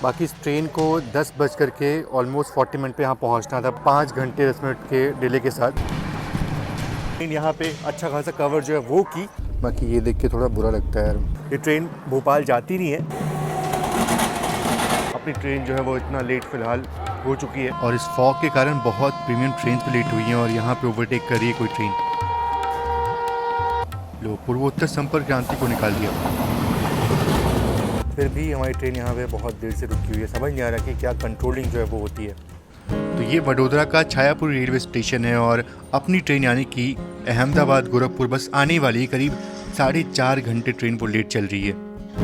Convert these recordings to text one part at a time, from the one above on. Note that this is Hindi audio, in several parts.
बाकी इस ट्रेन को 10 बज कर के ऑलमोस्ट 40 मिनट पे यहाँ पहुँचना था, 5 घंटे 10 मिनट के डिले के साथ। ट्रेन यहाँ पे अच्छा खासा कवर जो है वो की। बाकी ये देख के थोड़ा बुरा लगता है यार, ये ट्रेन भोपाल जाती नहीं है। अपनी ट्रेन जो है वो इतना लेट फ़िलहाल हो चुकी है और इस फॉग के कारण बहुत प्रीमियम ट्रेन भी लेट हुई हैं और यहाँ पे ओवरटेक कर रही है कोई ट्रेन। लो, पूर्वोत्तर संपर्क क्रांति को निकाल दिया। फिर भी हमारी ट्रेन यहाँ पे बहुत देर से रुकी हुई है, समझ नहीं आ रहा कि क्या कंट्रोलिंग जो है वो होती है। तो ये वडोदरा का छायापुर रेलवे स्टेशन है और अपनी ट्रेन यानी कि अहमदाबाद गोरखपुर बस आने वाली करीब 4.5 घंटे ट्रेन वो लेट चल रही है।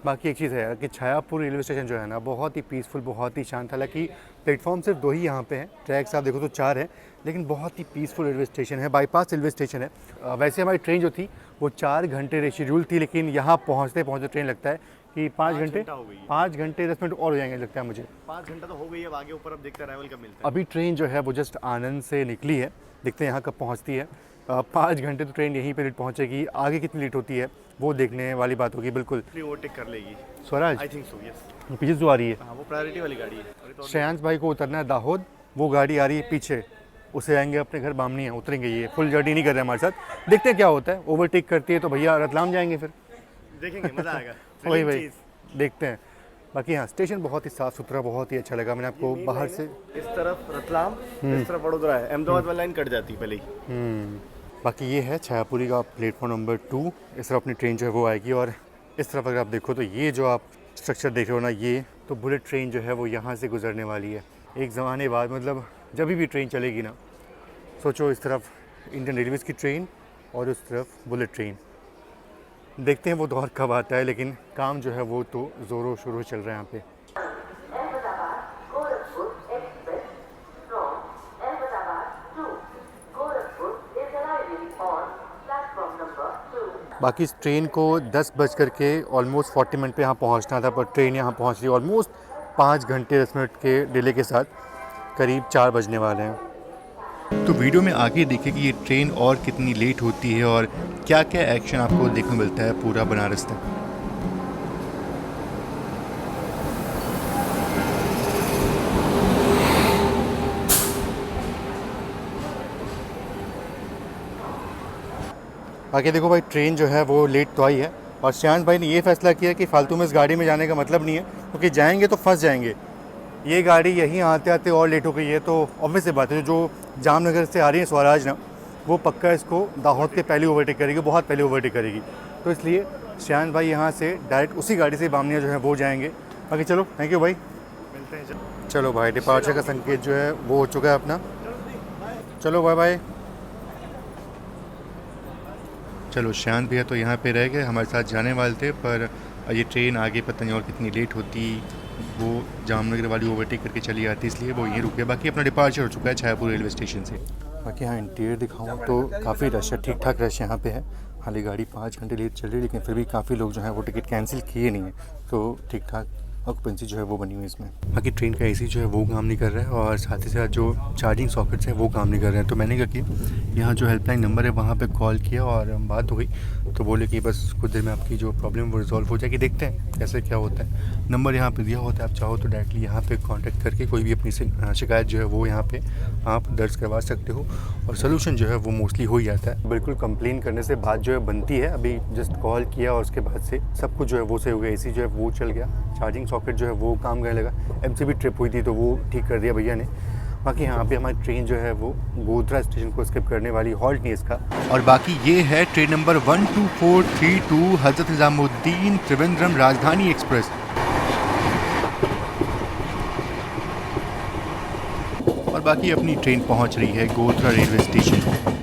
बाकी एक चीज़ है कि छायापुर रेलवे स्टेशन जो है ना बहुत ही पीसफुल, बहुत ही शांत। हालांकि प्लेटफॉर्म सिर्फ 2 ही यहाँ पे हैं, ट्रैक्स आप देखो तो 4 हैं, लेकिन बहुत ही पीसफुल रेलवे स्टेशन है, बाईपास रेलवे स्टेशन है। वैसे हमारी ट्रेन जो थी वो 4 घंटे रेशेड्यूल थी, लेकिन यहाँ पहुँचते पहुँचते ट्रेन लगता है कि 5 घंटे 10 मिनट और हो जाएंगे लगता है मुझे। 5 घंटा तो हो गई है, आगे ऊपर अब देखते हैं अराइवल कब मिलता है। अभी ट्रेन जो है वो जस्ट आनंद से निकली है, देखते हैं यहाँ कब पहुँचती है। 5 घंटे तो ट्रेन यहीं पे लेट पहुँचेगी, आगे कितनी लेट होती है वो देखने वाली बात होगी। बिल्कुल ओवरटेक कर लेगी Swaraj, I think so, yes. पीछे जो आ रही है, हाँ, वो प्रायोरिटी वाली गाड़ी है। श्रेयांश भाई को उतरना है दाहोद, वो गाड़ी आ रही है पीछे, उसे आएंगे अपने घर बामनी, उतरेंगे। ये फुल जर्नी नहीं कर रहे हमारे साथ, देखते हैं क्या होता है। ओवरटेक करती है तो भैया रतलाम जाएंगे, फिर देखेंगे, मजा आएगा। वही देखते हैं। बाकी हाँ, स्टेशन बहुत ही साफ़ सुथरा, बहुत ही अच्छा लगा। मैंने आपको बाहर से इस तरफ रतलाम, इस तरफ वडोदरा है, अहमदाबाद वाली लाइन कट जाती है पहले ही। बाकी ये है छायापुरी का प्लेटफॉर्म नंबर 2। इस तरफ अपनी ट्रेन जो है वो आएगी और इस तरफ अगर आप देखो तो ये जो आप स्ट्रक्चर देख रहे हो ना, ये तो बुलेट ट्रेन जो है वो यहाँ से गुजरने वाली है एक ज़माने बाद। मतलब जब भी ट्रेन चलेगी ना, सोचो इस तरफ इंडियन रेलवेज़ की ट्रेन और उस तरफ बुलेट ट्रेन। देखते हैं वो दौर कब आता है, लेकिन काम जो है वो तो ज़ोरों शोरों चल रहा है यहाँ पे। बाकी इस ट्रेन को 10 बज कर के ऑलमोस्ट 40 मिनट पे यहाँ पहुँचना था, पर ट्रेन यहाँ पहुँच रही है ऑलमोस्ट 5 घंटे 10 मिनट के डिले के साथ, करीब 4 बजने वाले हैं। तो वीडियो में आगे देखिए कि ये ट्रेन और कितनी लेट होती है और क्या क्या एक्शन आपको देखने मिलता है पूरा बनारस तक। बाकी देखो भाई, ट्रेन जो है वो लेट तो आई है और श्रेयांश भाई ने ये फैसला किया कि फालतू में इस गाड़ी में जाने का मतलब नहीं है, क्योंकि जाएंगे तो फंस जाएंगे। ये गाड़ी यहीं आते आते और लेट हो गई है, तो ऑब्वियस सी बात है जो जामनगर से आ रही है स्वराज ना, वो पक्का इसको दाहोद के पहले ओवरटेक करेगी, बहुत पहले ओवरटेक करेगी। तो इसलिए श्रेयांश भाई यहाँ से डायरेक्ट उसी गाड़ी से बामनिया जो है वो जाएंगे। बाकी चलो, थैंक यू भाई, मिलते हैं। चलो भाई, डिपार्चर का संकेत जो है वो हो चुका है अपना। चलो बाय बाय। चलो, श्रेयांश भैया तो यहाँ पे रह गए, हमारे साथ जाने वाले थे, पर ये ट्रेन आगे पता नहीं और कितनी लेट होती, वो जामनगर वाली ओवरटेक करके चली आती, इसलिए वो यहीं रुक गए। बाकी अपना डिपार्चर हो चुका है छायापुर रेलवे स्टेशन से। बाकी यहाँ इंटीरियर दिखाऊँ तो काफ़ी रश है, ठीक ठाक रश यहाँ पे है। हालांकि गाड़ी 5 घंटे लेट चल रही है, लेकिन फिर भी काफ़ी लोग जो हैं वो टिकट कैंसिल किए नहीं है, तो ठीक ठाक ऑक्यूपेंसी जो है वो बनी हुई है इसमें। बाकी ट्रेन का एसी जो है वो काम नहीं कर रहा है और साथ ही साथ जो चार्जिंग सॉकेट्स हैं वो काम नहीं कर रहे हैं। तो मैंने क्या किया, यहाँ जो हेल्पलाइन नंबर है वहाँ पे कॉल किया और बात हो गई, तो बोले कि बस कुछ देर में आपकी जो प्रॉब्लम वो रिजॉल्व हो जाएगी। देखते हैं कैसे क्या होता है। नंबर यहाँ पे दिया होता है, आप चाहो तो डायरेक्टली यहाँ पे कांटेक्ट करके कोई भी अपनी शिकायत जो है वो यहाँ पे आप दर्ज करवा सकते हो और सोल्यूशन जो है वो मोस्टली हो ही जाता है। बिल्कुल कंप्लेन करने से बात जो है बनती है। अभी जस्ट कॉल किया और उसके बाद से सब कुछ जो है वो सही हो गया। एसी जो है वो चल गया, चार्जिंग सॉकेट जो है वो काम करने लगा, एमसीबी ट्रिप हुई थी तो वो ठीक कर दिया भैया ने। बाकी यहाँ पे हमारी ट्रेन जो है वो गोधरा स्टेशन को स्किप करने वाली, हॉल्ट नहीं इसका। और बाकी ये है ट्रेन नंबर 12432 हज़रत निज़ामुद्दीन त्रिवेंद्रम राजधानी एक्सप्रेस। और बाकी अपनी ट्रेन पहुँच रही है गोधरा रेलवे स्टेशन।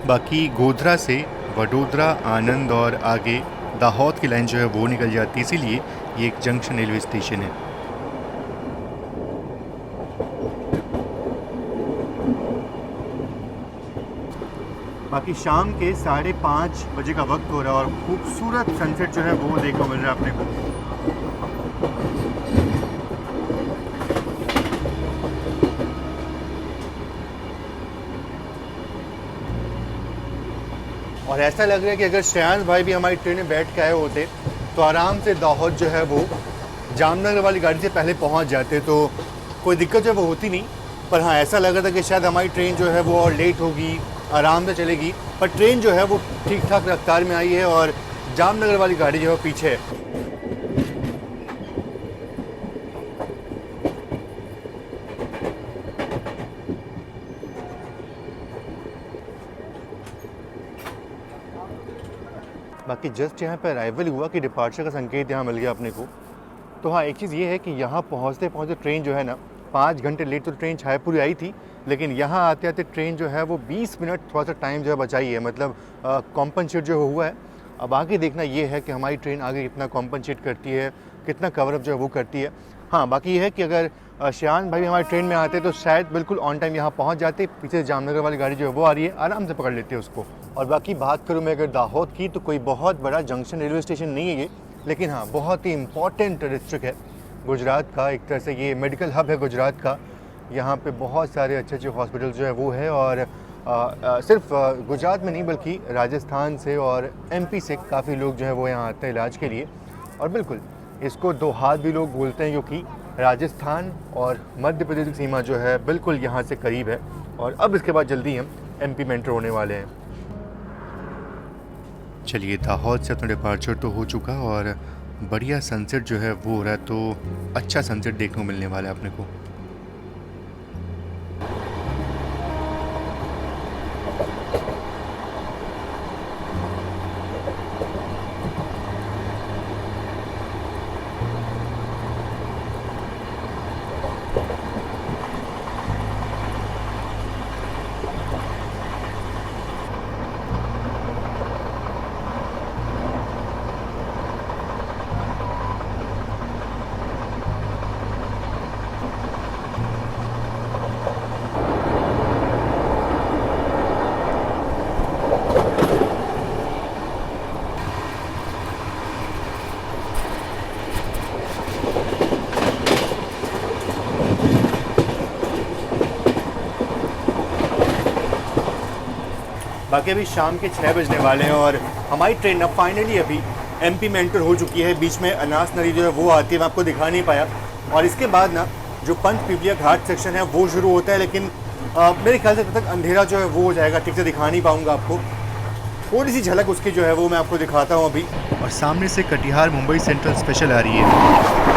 बाकी गोधरा से वडोदरा, आनंद और आगे दाहोद की लाइन जो है वो निकल जाती है, इसीलिए ये एक जंक्शन रेलवे स्टेशन है। बाकी शाम के 5:30 बजे का वक्त हो रहा है और खूबसूरत सनसेट जो है वो देखने को मिल रहा है अपने को। और ऐसा लग रहा है कि अगर श्रेयांश भाई भी हमारी ट्रेन में बैठ के आए होते तो आराम से दाहोद जो है वो जामनगर वाली गाड़ी से पहले पहुंच जाते, तो कोई दिक्कत जो है वो होती नहीं। पर हाँ, ऐसा लग रहा था कि शायद हमारी ट्रेन जो है वो और लेट होगी, आराम से चलेगी, पर ट्रेन जो है वो ठीक ठाक रफ्तार में आई है और जामनगर वाली गाड़ी जो है पीछे है। बाकी जस्ट यहाँ पर अराइवल हुआ कि डिपार्चर का संकेत यहाँ मिल गया अपने को। तो हाँ, एक चीज़ ये है कि यहाँ पहुँचते पहुँचते ट्रेन जो है ना 5 घंटे लेट, तो ट्रेन छायापुरी आई थी, लेकिन यहाँ आते आते ट्रेन जो है वो 20 मिनट थोड़ा सा टाइम जो है बचाई है, मतलब कॉम्पनसेट जो हुआ है। अब आगे देखना ये है कि हमारी ट्रेन आगे कितना कॉम्पनसेट करती है, कितना कवरअप जो है वो करती है। हाँ, बाकी ये है कि अगर श्रेयांश भाई हमारी ट्रेन में आते तो शायद बिल्कुल ऑन टाइम यहाँ पहुँच जाते। पीछे जामनगर वाली गाड़ी जो है वो आ रही है, आराम से पकड़ लेते उसको। और बाकी बात करूँ मैं अगर दाहोद की, तो कोई बहुत बड़ा जंक्शन रेलवे स्टेशन नहीं है ये, लेकिन हाँ बहुत ही इम्पॉर्टेंट डिस्ट्रिक्ट है गुजरात का। एक तरह से ये मेडिकल हब है गुजरात का। यहाँ पे बहुत सारे अच्छे अच्छे हॉस्पिटल जो है वो है, और सिर्फ गुजरात में नहीं बल्कि राजस्थान से और एमपी से काफ़ी लोग जो है वो यहाँ आते हैं इलाज के लिए। और बिल्कुल इसको दो हाथ भी लोग बोलते हैं, क्योंकि राजस्थान और मध्य प्रदेश की सीमा जो है बिल्कुल यहाँ से करीब है। और अब इसके बाद जल्दी हम एमपी में एंटर होने वाले हैं। चलिए, दाहोद से अपना डिपार्चर तो हो चुका और बढ़िया सनसेट जो है वो हो रहा है, तो अच्छा सनसेट देखने को मिलने वाला है अपने को। बाकी अभी शाम के 6 बजने वाले हैं और हमारी ट्रेन अब फाइनली अभी एमपी में एंटर हो चुकी है। बीच में अनास नदी जो है वो आती है, मैं आपको दिखा नहीं पाया। और इसके बाद ना जो पंचपीपलिया घाट सेक्शन है वो शुरू होता है, लेकिन मेरे ख्याल से तब तक अंधेरा जो है वो हो जाएगा, ठीक से दिखा नहीं पाऊँगा आपको। थोड़ी सी झलक उसकी जो है वो मैं आपको दिखाता हूँ अभी। और सामने से कटिहार मुंबई सेंट्रल स्पेशल आ रही है।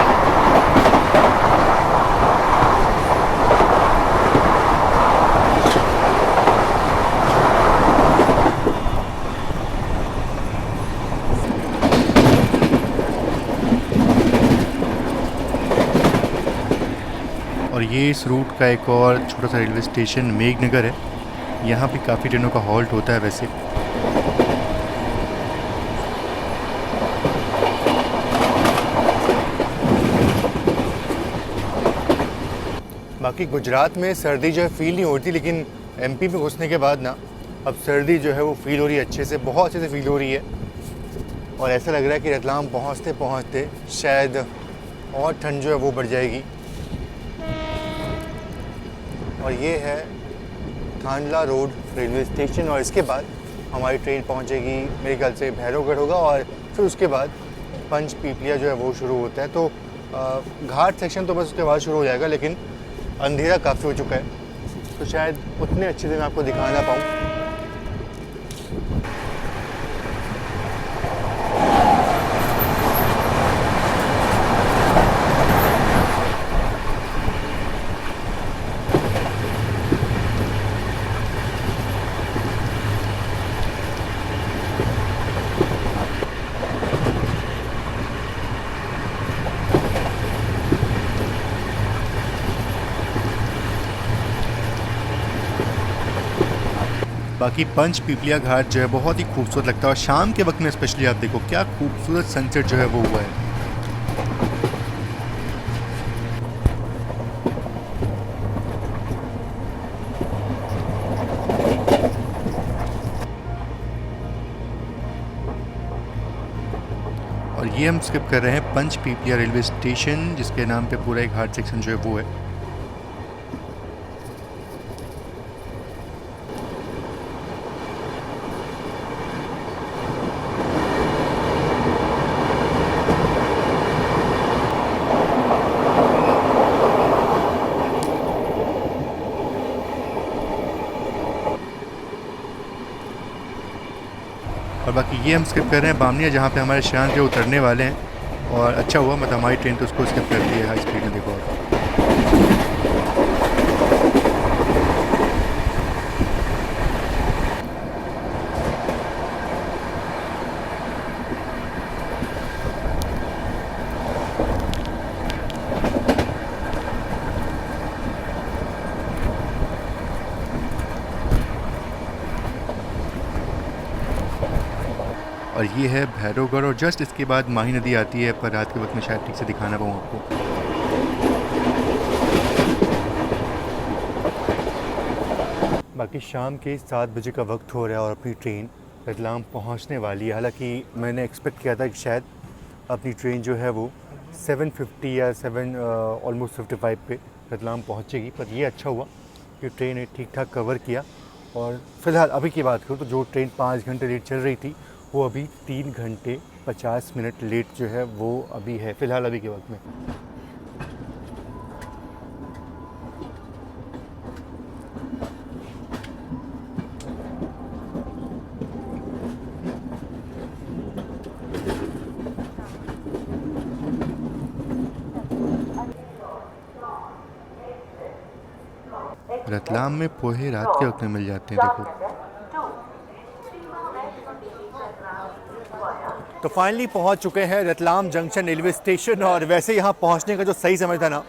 और ये इस रूट का एक और छोटा सा रेलवे स्टेशन मेघनगर है। यहाँ पे काफ़ी ट्रेनों का हॉल्ट होता है वैसे। बाकी गुजरात में सर्दी जो है फील नहीं होती, लेकिन एमपी में घुसने के बाद ना अब सर्दी जो है वो फील हो रही है, अच्छे से, बहुत अच्छे से फील हो रही है। और ऐसा लग रहा है कि रतलाम पहुँचते पहुँचते शायद और ठंड जो है वो बढ़ जाएगी। और ये है थांडला रोड रेलवे स्टेशन, और इसके बाद हमारी ट्रेन पहुंचेगी मेरे ख्याल से भैरवगढ़ होगा, और फिर उसके बाद पंचपीपलिया जो है वो शुरू होता है। तो घाट सेक्शन तो बस उसके बाद शुरू हो जाएगा, लेकिन अंधेरा काफ़ी हो चुका है तो शायद उतने अच्छे से मैं आपको दिखा ना पाऊँ। बाकी पंचपीपलिया घाट जो है बहुत ही खूबसूरत लगता है, और शाम के वक्त में स्पेशली आप देखो क्या खूबसूरत सनसेट जो है वो हुआ है। ये हम स्किप कर रहे हैं पंच पीपिया रेलवे स्टेशन, जिसके नाम पे पूरा एक हार्ड सेक्शन जो है वो है। और बाकी ये हम स्किप कर रहे हैं बामनिया, जहाँ पे हमारे शान के उतरने वाले हैं। और अच्छा हुआ मतलब हमारी ट्रेन तो उसको स्किप कर दी है हाई स्पीड में, देखो। और ये है भैरवगढ़, और जस्ट इसके बाद माही नदी आती है, पर रात के वक्त में शायद ठीक से दिखा ना पाऊँ आपको। बाकी शाम के 7 बजे का वक्त हो रहा है और अपनी ट्रेन रतलाम पहुंचने वाली है। हालांकि मैंने एक्सपेक्ट किया था कि शायद अपनी ट्रेन जो है वो 7:50 या 7 ऑलमोस्ट 55 पे रतलाम पहुंचेगी, पर ये अच्छा हुआ कि ट्रेन ने ठीक ठाक कवर किया। और फ़िलहाल अभी की बात करूँ तो जो ट्रेन 5 घंटे लेट चल रही थी वो अभी 3 घंटे 50 मिनट लेट जो है वो अभी है, फ़िलहाल अभी के वक्त में। रतलाम में पोहे रात के वक्त में मिल जाते हैं, देखो। तो फाइनली पहुंच चुके हैं रतलाम जंक्शन रेलवे स्टेशन। और वैसे यहाँ पहुंचने का जो सही समय था ना,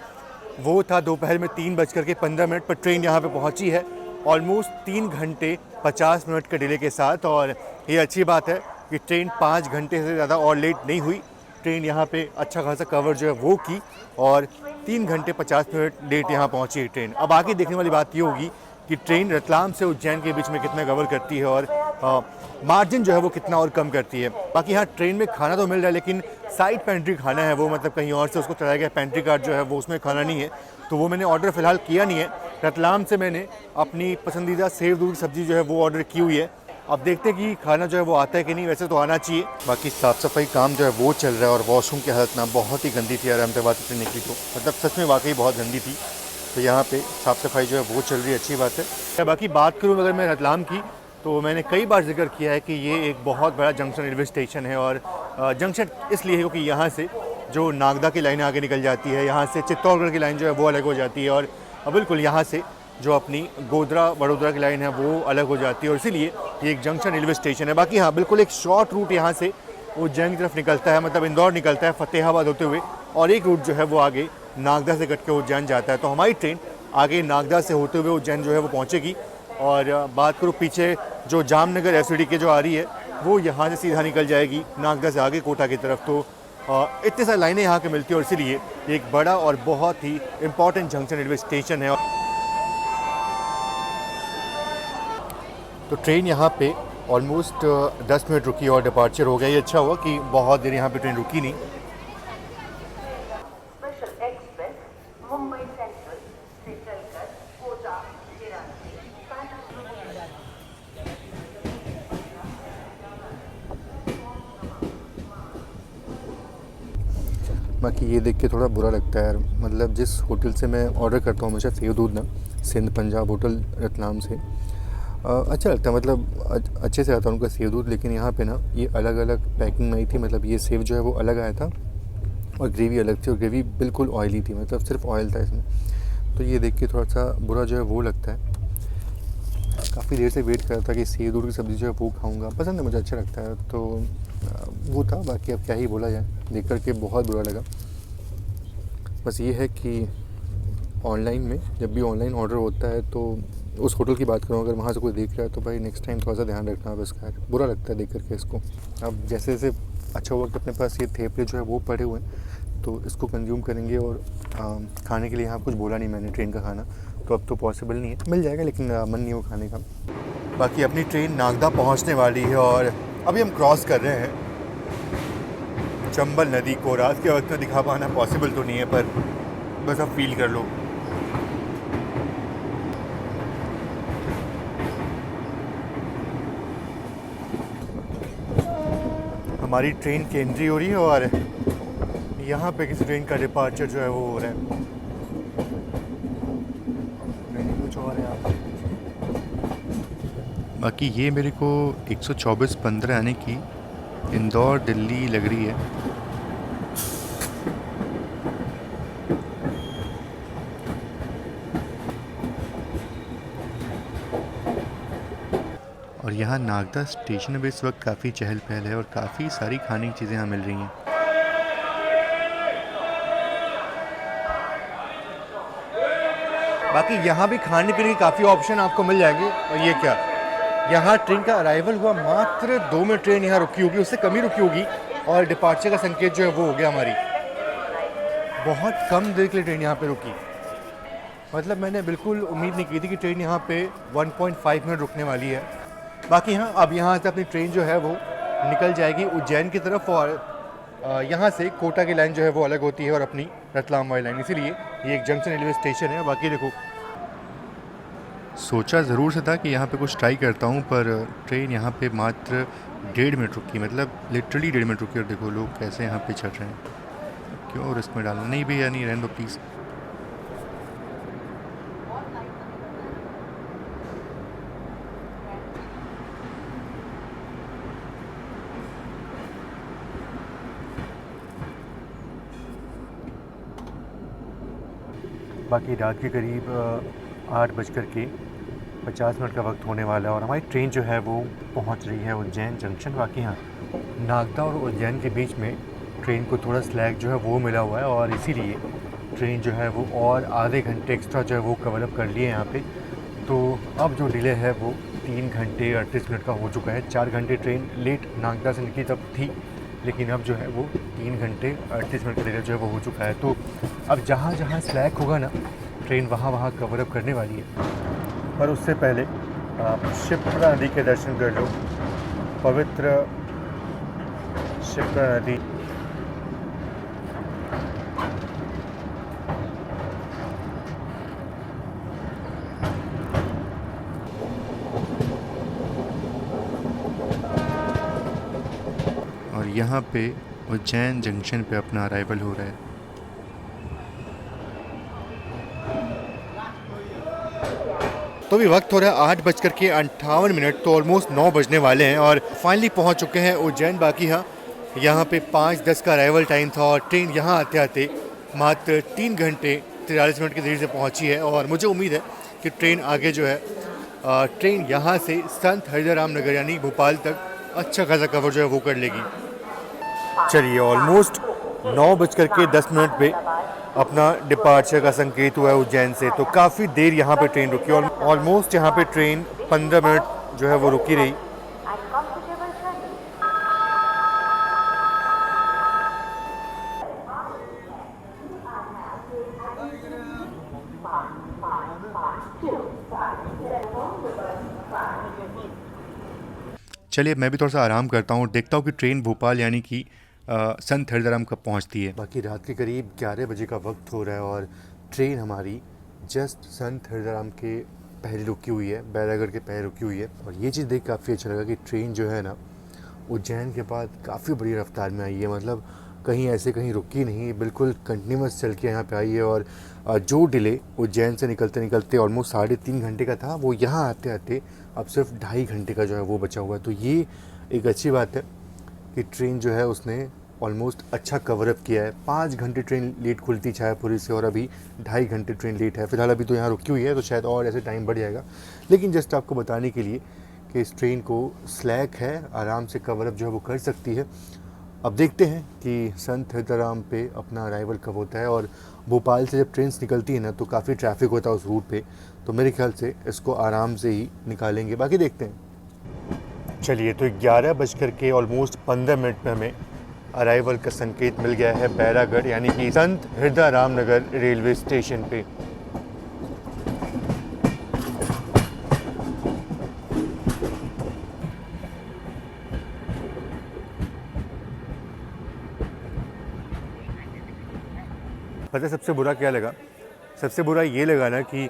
वो था दोपहर में 3:15 पर ट्रेन यहाँ पे पहुंची है ऑलमोस्ट 3 घंटे 50 मिनट के डिले के साथ। और ये अच्छी बात है कि ट्रेन 5 घंटे से ज़्यादा और लेट नहीं हुई। ट्रेन यहाँ पे अच्छा खासा कवर जो है वो की और 3 घंटे 50 मिनट लेट यहाँ पहुँची है ट्रेन। अब आगे देखने वाली बात ये होगी कि ट्रेन रतलाम से उज्जैन के बीच में कितना कवर करती है और मार्जिन जो है वो कितना और कम करती है। बाकी यहाँ ट्रेन में खाना तो मिल रहा है, लेकिन साइड पेंट्री खाना है वो, मतलब कहीं और से उसको चलाया गया पेंट्री कार्ड जो है वो, उसमें खाना नहीं है, तो वो मैंने ऑर्डर फ़िलहाल किया नहीं है। रतलाम से मैंने अपनी पसंदीदा सेव दूध की सब्ज़ी जो है वो ऑर्डर की हुई है। अब देखते हैं कि खाना जो है वो आता है कि नहीं, वैसे तो आना चाहिए। बाकी साफ़ सफाई काम जो है वो चल रहा है और वॉशरूम की हालत ना बहुत ही गंदी थी यार, अहमदाबाद से निकली तो मतलब सच में वाकई बहुत गंदी थी। तो यहाँ पे साफ़ सफाई जो है वो चल रही है, अच्छी बात है। बाकी बात करूँ अगर मैं रतलाम की, तो मैंने कई बार जिक्र किया है कि ये एक बहुत बड़ा जंक्शन रेलवे स्टेशन है। और जंक्शन इसलिए है क्योंकि यहाँ से जो नागदा की लाइन आगे निकल जाती है, यहाँ से चित्तौड़गढ़ की लाइन जो है वो अलग हो जाती है, और बिल्कुल यहाँ से जो अपनी गोधरा वडोदरा की लाइन है वो अलग हो जाती है, और इसीलिए ये एक जंक्शन रेलवे स्टेशन है। बाकी हाँ, बिल्कुल एक शॉर्ट रूट यहाँ से उज्जैन की तरफ निकलता है, मतलब इंदौर निकलता है फतेहाबाद होते हुए, और एक रूट जो है वो आगे नागदा से कट के उज्जैन जाता है। तो हमारी ट्रेन आगे नागदा से होते हुए उज्जैन जो है वो पहुँचेगी। और बात करूँ पीछे जो जामनगर एसवीडी जो आ रही है वो यहाँ से सीधा निकल जाएगी नागदा से आगे कोटा की तरफ। तो इतने सारी लाइनें यहाँ के मिलती है और इसीलिए एक बड़ा और बहुत ही इम्पॉर्टेंट जंक्शन रेलवे स्टेशन है। तो ट्रेन यहाँ पे ऑलमोस्ट 10 मिनट रुकी और डिपार्चर हो गया। ये अच्छा हुआ कि बहुत देर यहाँ पे ट्रेन रुकी नहीं। बाकी ये देख के थोड़ा बुरा लगता है यार, मतलब जिस होटल से मैं ऑर्डर करता हूँ हमेशा सेव दूध ना, सिंध पंजाब होटल रतलाम से, अच्छा लगता है, मतलब अच्छे से आता है उनका सेव दूध। लेकिन यहाँ पे ना ये अलग अलग पैकिंग में आई थी, मतलब ये सेव जो है वो अलग आया था और ग्रेवी अलग थी, और ग्रेवी बिल्कुल ऑयली थी, मतलब सिर्फ ऑयल था इसमें। तो ये देख के थोड़ा सा बुरा जो है वो लगता है। काफ़ी देर से वेट कर रहा था कि सेव दूध की सब्ज़ी जो है वो खाऊंगा, पसंद है मुझे, अच्छा लगता है, तो वो था। बाकी अब क्या ही बोला जाए, देख कर के बहुत बुरा लगा। बस ये है कि ऑनलाइन में जब भी ऑनलाइन ऑर्डर होता है, तो उस होटल की बात करूँ अगर वहाँ से कोई देख रहा है तो भाई नेक्स्ट टाइम थोड़ा सा ध्यान रखना। बस खैर बुरा लगता है देख करके इसको। अब जैसे जैसे अच्छा हुआ कि अपने पास ये थेपले जो है वो पड़े हुए हैं, तो इसको कंज्यूम करेंगे। और खाने के लिए यहाँ कुछ बोला नहीं मैंने ट्रेन का खाना, तो अब तो पॉसिबल नहीं है, मिल जाएगा लेकिन मन नहीं हो खाने का। बाकी अपनी ट्रेन नागदा पहुँचने वाली है और अभी हम क्रॉस कर रहे हैं चंबल नदी को रात के वक्त में दिखा पाना पॉसिबल तो नहीं है, पर बस आप फील कर लो। हमारी ट्रेन की एंट्री हो रही है और यहाँ पे किसी ट्रेन का डिपार्चर जो है वो हो रहा है। कुछ और है यहाँ पे। बाकी ये मेरे को 124-15 आने की इंदौर दिल्ली लग रही है। और यहाँ नागदा स्टेशन में इस वक्त काफ़ी चहल पहल है और काफ़ी सारी खाने की चीज़ें यहाँ मिल रही हैं। बाकी यहाँ भी खाने पीने की काफ़ी ऑप्शन आपको मिल जाएंगे। और ये क्या, यहाँ ट्रेन का अराइवल हुआ मात्र 2 मिनट, ट्रेन यहाँ रुकी होगी, उससे कम ही रुकी होगी और डिपार्चर का संकेत जो है वो हो गया हमारी। बहुत कम देर के लिए ट्रेन यहाँ पे रुकी। मतलब मैंने बिल्कुल उम्मीद नहीं की थी कि ट्रेन यहाँ पे 1.5 मिनट रुकने वाली है। बाकी हाँ, अब यहाँ से अपनी ट्रेन जो है वो निकल जाएगी उज्जैन की तरफ और यहाँ से कोटा की लाइन जो है वो अलग होती है और अपनी रतलाम वाली लाइन, इसीलिए ये एक जंक्शन रेलवे स्टेशन है। बाकी देखो, सोचा ज़रूर से था कि यहाँ पे कुछ ट्राई करता हूँ, पर ट्रेन यहाँ पे मात्र 1.5 मिनट रुकी, मतलब लिटरली 1.5 मिनट रुकी। और देखो लोग कैसे यहाँ पे चढ़ रहे हैं। क्यों रिस्क में डालना, नहीं भैया नहीं, रहने दो प्लीज़। बाकी रात के करीब 8:50 का वक्त होने वाला है और हमारी ट्रेन जो है वो पहुंच रही है उज्जैन जंक्शन। बाकी हाँ, नागदा और उज्जैन के बीच में ट्रेन को थोड़ा स्लैग जो है वो मिला हुआ है और इसीलिए ट्रेन जो है वो और आधे घंटे एक्स्ट्रा जो है वो कवर अप कर लिए यहाँ पे। तो अब जो डिले है वो 3 घंटे 38 मिनट का हो चुका है। 4 घंटे ट्रेन लेट नागदा से निकली तब थी, लेकिन अब जो है वो 3 घंटे 38 मिनट का डिले जो है वो हो चुका है। तो अब जहाँ जहाँ स्लैग होगा ना, ट्रेन वहाँ वहाँ कवर अप करने वाली है। पर उससे पहले आप शिप्रा नदी के दर्शन कर लो। पवित्र शिप्रा नदी। और यहाँ पे उज्जैन जंक्शन पे अपना अराइवल हो रहा है। तो अभी वक्त हो रहा है 8:58, तो ऑलमोस्ट 9 बजने वाले हैं और फाइनली पहुंच चुके हैं उज्जैन। बाकी हाँ, यहाँ पे 5:10 का अराइवल टाइम था और ट्रेन यहाँ आते आते मात्र 3 घंटे 43 मिनट की देरी से पहुँची है। और मुझे उम्मीद है कि ट्रेन आगे जो है ट्रेन यहाँ से संत हरिदाराम नगर यानी भोपाल तक अच्छा खासा कवर जो है वो कर लेगी। चलिए, ऑलमोस्ट 9:10 पे अपना डिपार्चर का संकेत हुआ है उज्जैन से। तो काफ़ी देर यहाँ पे ट्रेन रुकी और ऑलमोस्ट यहाँ पे ट्रेन 15 मिनट जो है वो रुकी रही। चलिए मैं भी थोड़ा सा आराम करता हूँ, देखता हूँ कि ट्रेन भोपाल यानी कि संत हरिदाराम कब पहुँचती है। बाकी रात के करीब 11 बजे का वक्त हो रहा है और ट्रेन हमारी जस्ट संत हरिदाराम के पहले रुकी हुई है, बैरागढ़ के पहले रुकी हुई है। और ये चीज़ देख काफ़ी अच्छा लगा कि ट्रेन जो है ना उज्जैन के बाद काफ़ी बड़ी रफ्तार में आई है। मतलब कहीं ऐसे कहीं रुकी नहीं, बिल्कुल कंटिन्यूस चल के यहाँ पे आई है। और जो डिले उज्जैन से निकलते निकलते ऑलमोस्ट 3.5 घंटे का था, वो यहाँ आते आते अब सिर्फ 2.5 घंटे का जो है वो बचा हुआ है। तो ये एक अच्छी बात है कि ट्रेन जो है उसने ऑलमोस्ट अच्छा कवर अप किया है। 5 घंटे ट्रेन लेट खुलती छायापुरी से और अभी 2.5 घंटे ट्रेन लेट है। फिलहाल अभी तो यहाँ रुकी हुई है, तो शायद और ऐसे टाइम बढ़ जाएगा। लेकिन जस्ट आपको बताने के लिए कि इस ट्रेन को स्लैक है, आराम से कवर अप जो है वो कर सकती है। अब देखते हैं कि संत हरिदाराम पे अपना अराइवल कब होता है। और भोपाल से जब ट्रेन निकलती है ना तो काफ़ी ट्रैफिक होता है उस रूट पे, तो मेरे ख्याल से इसको आराम से ही निकालेंगे। बाकी देखते हैं। चलिए, तो 11:15 पे हमें अराइवल का संकेत मिल गया है बैरागढ़ यानी कि संत हरिदाराम नगर रेलवे स्टेशन पे। पता है सबसे बुरा क्या लगा? सबसे बुरा ये लगा ना कि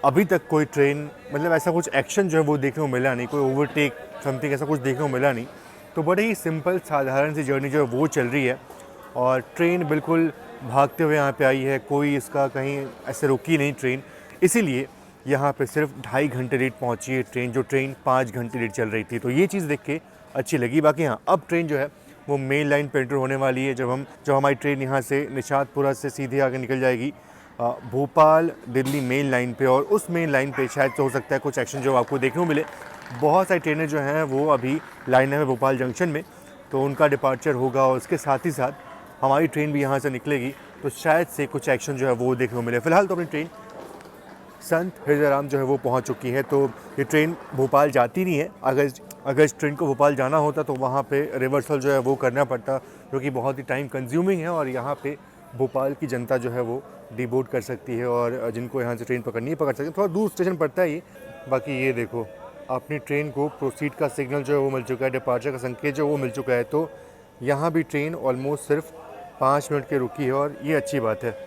अभी तक कोई ट्रेन मतलब ऐसा कुछ एक्शन जो है वो देखने को मिला नहीं, कोई ओवरटेक समथिंग ऐसा कुछ देखने को मिला नहीं। तो बड़े ही सिंपल साधारण सी जर्नी जो है वो चल रही है और ट्रेन बिल्कुल भागते हुए यहाँ पे आई है, कोई इसका कहीं ऐसे रुकी नहीं ट्रेन। इसीलिए यहाँ पे सिर्फ 2.5 घंटे लेट पहुँची है ट्रेन, जो ट्रेन 5 घंटे लेट चल रही थी। तो ये चीज़ देख के अच्छी लगी। बाकी हाँ, अब ट्रेन जो है वो मेन लाइन पे एंटर होने वाली है। जब हमारी ट्रेन यहाँ से निशातपुरा से सीधे आगे निकल जाएगी भोपाल दिल्ली मेन लाइन पे, और उस मेन लाइन पे शायद हो सकता है कुछ एक्शन जो आपको देखने को मिले। बहुत सारी ट्रेनें जो हैं वो अभी लाइन में भोपाल जंक्शन में, तो उनका डिपार्चर होगा और उसके साथ ही साथ हमारी ट्रेन भी यहाँ से निकलेगी, तो शायद से कुछ एक्शन जो है वो देखने को मिले। फ़िलहाल तो अपनी ट्रेन संत हृदयराम जो है वो पहुँच चुकी है। तो ये ट्रेन भोपाल जाती नहीं है। अगर इस ट्रेन को भोपाल जाना होता तो वहाँ पे रिवर्सल जो है वो करना पड़ता, जो कि बहुत ही टाइम कंज्यूमिंग है, और यहाँ पे भोपाल की जनता जो है वो डिबोर्ड कर सकती है, और जिनको यहाँ से ट्रेन पकड़नी है पकड़ सकते हैं। थोड़ा दूर स्टेशन पड़ता है ये। बाकी ये देखो, अपनी ट्रेन को प्रोसीड का सिग्नल जो है वो मिल चुका है, डिपार्चर का संकेत जो वो मिल चुका है। तो यहाँ भी ट्रेन ऑलमोस्ट सिर्फ 5 मिनट की रुकी है, और ये अच्छी बात है।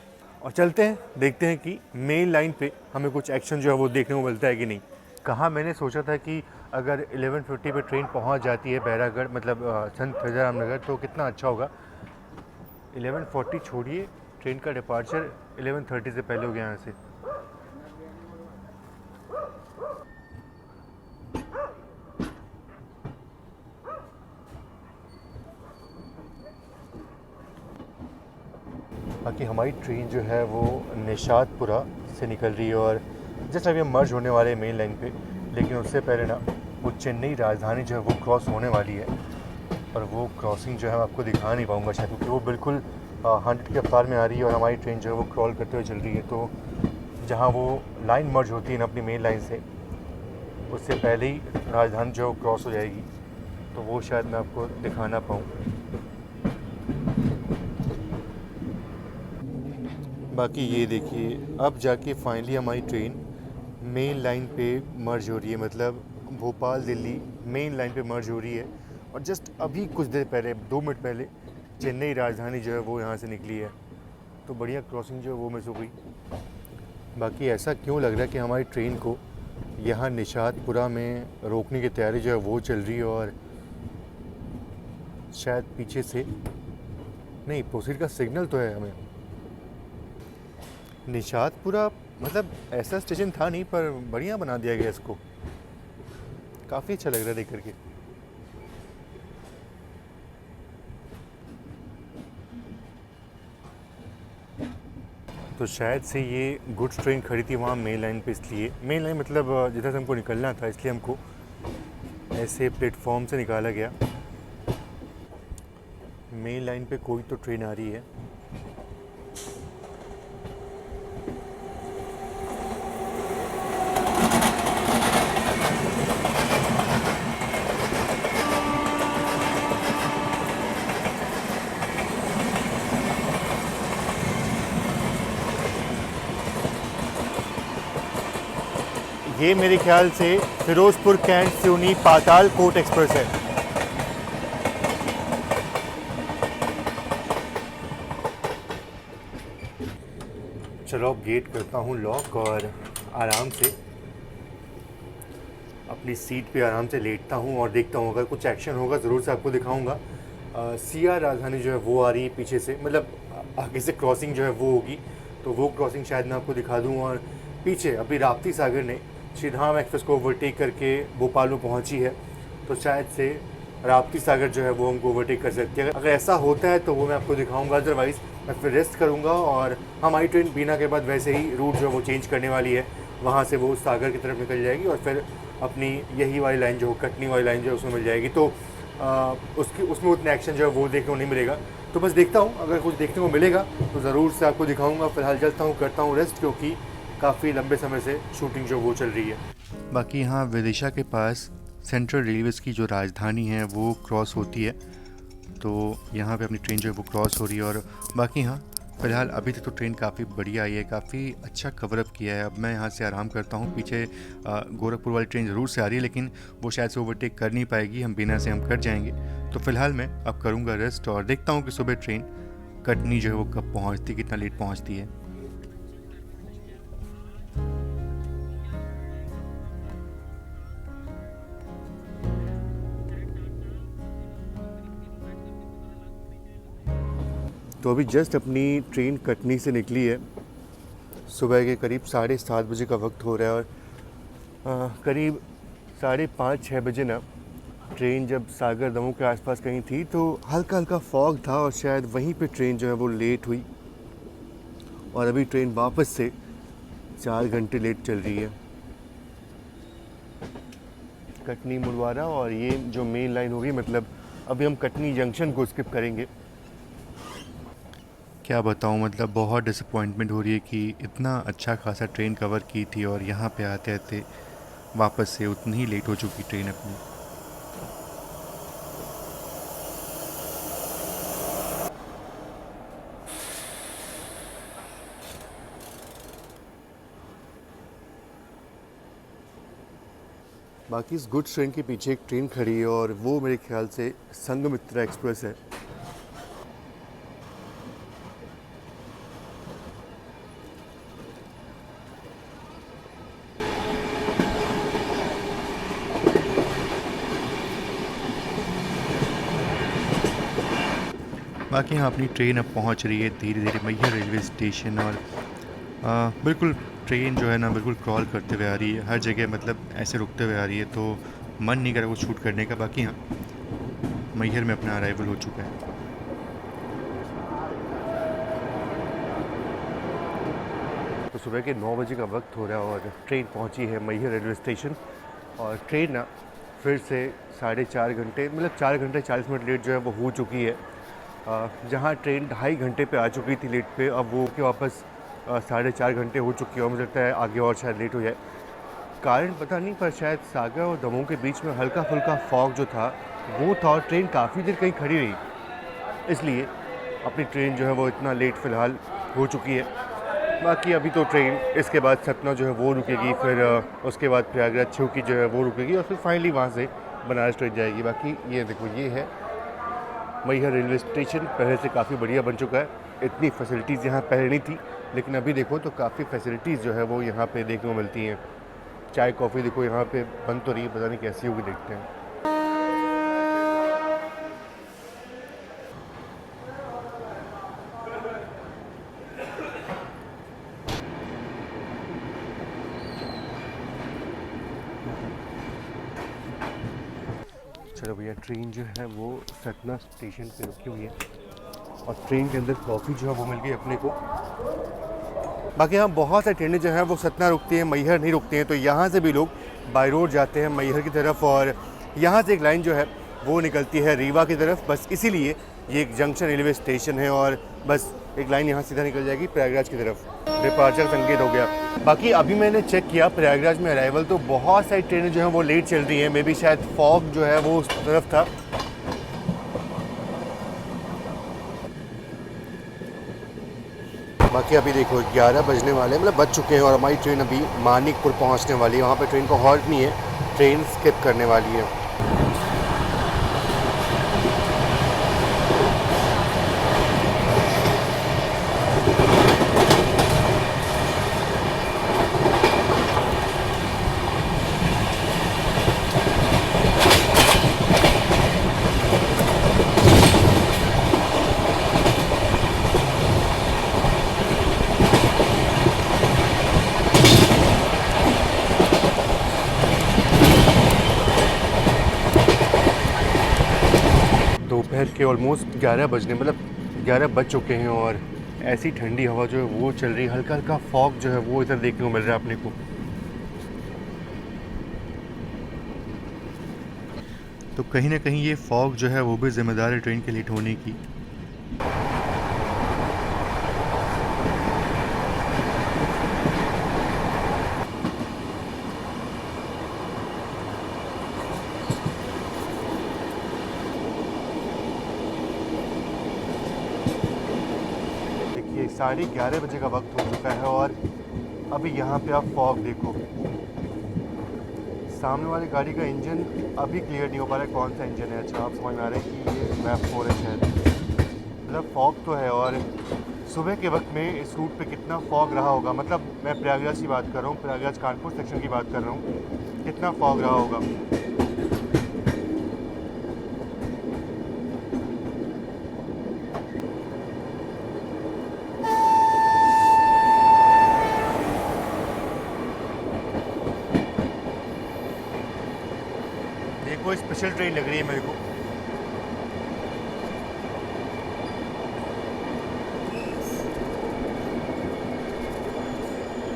और चलते हैं, देखते हैं कि मेन लाइन पे हमें कुछ एक्शन जो है वो देखने को मिलता है कि नहीं। कहाँ मैंने सोचा था कि अगर 11:50 पे ट्रेन पहुँच जाती है बैरागढ़ मतलब संत हृदयराम नगर, तो कितना अच्छा होगा। 11:40 छोड़िए, ट्रेन का डिपार्चर 11:30 से पहले हो गया यहाँ से। बाकी हमारी ट्रेन जो है वो निशातपुरा से निकल रही है, और जस्ट अभी हम मर्ज होने वाले हैं मेन लाइन पे। लेकिन उससे पहले ना वो चेन्नई राजधानी जो है वो क्रॉस होने वाली है, और वो क्रॉसिंग जो है मैं आपको दिखा नहीं पाऊँगा शायद, क्योंकि वो बिल्कुल 100 की रफ्तार में आ रही है और हमारी ट्रेन जो है वो क्रॉल करते हुए चल रही है। तो जहाँ वो लाइन मर्ज होती है ना अपनी मेन लाइन से, उससे पहले ही राजधानी जो है वो क्रॉस हो जाएगी, तो वो शायद मैं आपको दिखा ना पाऊँ। बाकी ये देखिए, अब जाके फाइनली हमारी ट्रेन मेन लाइन पे मर्ज हो रही है, मतलब भोपाल दिल्ली मेन लाइन पे मर्ज हो रही है। और जस्ट अभी कुछ देर पहले 2 मिनट पहले चेन्नई राजधानी जो है वो यहाँ से निकली है। तो बढ़िया क्रॉसिंग जो है वो मिस हो गई। बाकी ऐसा क्यों लग रहा है कि हमारी ट्रेन को यहाँ निशातपुरा में रोकने की तैयारी जो है वो चल रही है, और शायद पीछे से नहीं, प्रोसीड का सिग्नल तो है हमें। निशातपुरा मतलब ऐसा स्टेशन था नहीं, पर बढ़िया बना दिया गया इसको, काफ़ी अच्छा लग रहा है देख करके। तो शायद से ये गुड्स ट्रेन खड़ी थी वहाँ मेन लाइन पे, इसलिए मेन लाइन मतलब जिधर से हमको निकलना था, इसलिए हमको ऐसे प्लेटफॉर्म से निकाला गया। मेन लाइन पे कोई तो ट्रेन आ रही है। ये मेरे ख्याल से फिरोजपुर कैंट सिवनी पाताल कोट एक्सप्रेस है। चलो अब गेट करता हूँ लॉक, और आराम से अपनी सीट पे आराम से लेटता हूँ और देखता हूँ, अगर कुछ एक्शन होगा ज़रूर से आपको दिखाऊंगा। सीआर राजधानी जो है वो आ रही है पीछे से, मतलब आगे से क्रॉसिंग जो है वो होगी, तो वो क्रॉसिंग शायद मैं आपको दिखा दूँ। और पीछे अभी राप्ती सागर ने श्रीधाम एक्सप्रेस को ओवरटेक करके भोपाल में पहुंची है, तो शायद से राप्ती सागर जो है वो हमको ओवरटेक कर सकती है। अगर ऐसा होता है तो वो मैं आपको दिखाऊंगा, अदरवाइज़ मैं फिर रेस्ट करूंगा। और हमारी ट्रेन बीना के बाद वैसे ही रूट जो है वो चेंज करने वाली है, वहाँ से वो सागर की तरफ निकल जाएगी, और फिर अपनी यही वाली लाइन जो कटनी वाली लाइन जो है उसमें मिल जाएगी। तो उसमें उतना एक्शन जो है वो देखने को नहीं मिलेगा। तो बस देखता हूँ, अगर कुछ देखने को मिलेगा तो ज़रूर से आपको दिखाऊँगा। फिलहाल चलता हूँ, करता हूँ रेस्ट, क्योंकि काफ़ी लंबे समय से शूटिंग जो वो चल रही है। बाकी यहाँ विदिशा के पास सेंट्रल रेलवेज़ की जो राजधानी है वो क्रॉस होती है, तो यहाँ पे अपनी ट्रेन जो है वो क्रॉस हो रही है। और बाकी हाँ, फ़िलहाल अभी तक तो ट्रेन काफ़ी बढ़िया आई है, काफ़ी अच्छा कवरअप किया है। अब मैं यहाँ से आराम करता हूँ। पीछे गोरखपुर वाली ट्रेन ज़रूर से आ रही है, लेकिन वो शायद से ओवरटेक कर नहीं पाएगी, हम बिना से हम कट जाएंगे। तो फ़िलहाल मैं अब करूँगा रेस्ट, और देखता हूँ कि सुबह ट्रेन कटनी जो है वो कब पहुंचती, कितना लेट पहुंचती है। तो अभी जस्ट अपनी ट्रेन कटनी से निकली है। सुबह के करीब 7:30 बजे का वक्त हो रहा है और करीब 5:30-6 बजे ना ट्रेन जब सागर दमोह के आसपास कहीं थी तो हल्का हल्का फॉग था और शायद वहीं पे ट्रेन जो है वो लेट हुई और अभी ट्रेन वापस से 4 घंटे लेट चल रही है। कटनी मुड़वारा और ये जो मेन लाइन होगी, मतलब अभी हम कटनी जंक्शन को स्किप करेंगे। क्या बताऊं, मतलब बहुत डिसअपॉइंटमेंट हो रही है कि इतना अच्छा खासा ट्रेन कवर की थी और यहाँ पे आते आते वापस से उतनी ही लेट हो चुकी ट्रेन अपनी। बाकी इस गुड्स ट्रेन के पीछे एक ट्रेन खड़ी है और वो मेरे ख्याल से संघमित्रा एक्सप्रेस है। बाकी यहाँ अपनी ट्रेन अब पहुँच रही है धीरे धीरे मैहर रेलवे स्टेशन और बिल्कुल ट्रेन जो है ना बिल्कुल क्रॉल करते हुए आ रही है हर जगह, मतलब ऐसे रुकते हुए आ रही है तो मन नहीं करा कुछ शूट करने का। बाकी हाँ, मैहर में अपना अराइवल हो चुका है। तो सुबह के 9 बजे का वक्त हो रहा है और ट्रेन पहुंची है मैहर रेलवे स्टेशन और ट्रेन ना फिर से 4.5 घंटे, मतलब 4 घंटे 40 मिनट लेट जो है वो हो चुकी है। जहां ट्रेन 2.5 घंटे पे आ चुकी थी लेट पे, अब वो के वापस 4.5 घंटे हो चुकी है और मुझे लगता है आगे और शायद लेट हो जाए। कारण पता नहीं, पर शायद सागर और दमोह के बीच में हल्का फुल्का फॉग जो था वो था और ट्रेन काफ़ी देर कहीं खड़ी रही, इसलिए अपनी ट्रेन जो है वो इतना लेट फ़िलहाल हो चुकी है। बाकी अभी तो ट्रेन इसके बाद सतना जो है वो रुकेगी, फिर उसके बाद प्रयागराज छुकी जो है वो रुकेगी और फिर फाइनली वहाँ से बनारस ट्रेन जाएगी। बाकी ये देखो, ये है मैहर रेलवे स्टेशन। पहले से काफ़ी बढ़िया बन चुका है। इतनी फैसिलिटीज़ यहाँ पहले नहीं थी, लेकिन अभी देखो तो काफ़ी फैसिलिटीज़ जो है वो यहाँ पे देखने को मिलती हैं। चाय कॉफ़ी देखो यहाँ पे बन तो रही है, पता नहीं कैसी होगी, देखते हैं। चलो भैया, ट्रेन जो है वो सतना स्टेशन पे रुकी हुई है और ट्रेन के अंदर कॉफ़ी जो है वो मिल गई अपने को। बाकी यहाँ बहुत सारी ट्रेनें जो हैं वो सतना रुकती हैं, मैहर नहीं रुकती हैं, तो यहाँ से भी लोग बाई रोड जाते हैं मैहर की तरफ और यहाँ से एक लाइन जो है वो निकलती है रीवा की तरफ। बस इसीलिए ये एक जंक्शन रेलवे स्टेशन है और बस एक लाइन यहाँ सीधा निकल जाएगी प्रयागराज की तरफ। डिपार्चर संकेत हो गया। बाकी अभी मैंने चेक किया प्रयागराज में अराइवल, तो बहुत सारी ट्रेनें जो हैं वो लेट चल रही हैं। मे बी शायद फॉग जो है वो उस तरफ था। बाकी अभी देखो 11 बजने वाले, मतलब बज चुके हैं और हमारी ट्रेन अभी मानिकपुर पहुंचने वाली है। वहाँ पे ट्रेन का हॉल्ट नहीं है, ट्रेन स्किप करने वाली है। दोपहर के ऑलमोस्ट 11 बजने, मतलब 11 बज चुके हैं और ऐसी ठंडी हवा जो है वो चल रही है। हल्का हल्का फॉग जो है वो इधर देखने को मिल रहा है अपने को। तो कहीं ना कहीं ये फॉग जो है वो भी जिम्मेदार है ट्रेन के लेट होने की। देखिए 11:30 बजे का वक्त हो चुका है और अभी यहाँ पे आप फॉग देखो। सामने वाली गाड़ी का इंजन अभी क्लियर नहीं हो पा रहा है कौन सा इंजन है। अच्छा, आप समझ में आ रहा है कि ये मैप 4 है शायद। मतलब फॉग तो है, और सुबह के वक्त में इस रूट पे कितना फॉग रहा होगा। मतलब मैं प्रयागराज की बात कर रहा हूँ, प्रयागराज कानपुर सेक्शन की बात कर रहा हूँ, कितना फॉग रहा होगा। देखो स्पेशल ट्रेन लग रही है मेरे को।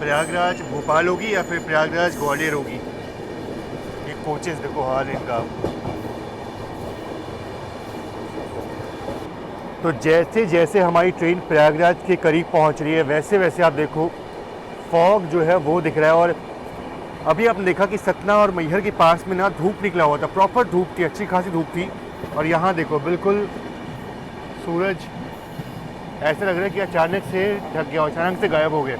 प्रयागराज भोपाल होगी या फिर प्रयागराज ग्वालियर होगी। ये कोचेस देखो हाल इनका। तो जैसे जैसे हमारी ट्रेन प्रयागराज के करीब पहुंच रही है, वैसे वैसे आप देखो फॉग जो है वो दिख रहा है। और अभी आपने देखा कि सतना और मैहर के पास में ना धूप निकला हुआ था, प्रॉपर धूप थी, अच्छी खासी धूप थी। और यहाँ देखो बिल्कुल सूरज ऐसा लग रहा है कि अचानक से ढक गया, अचानक से गायब हो गया।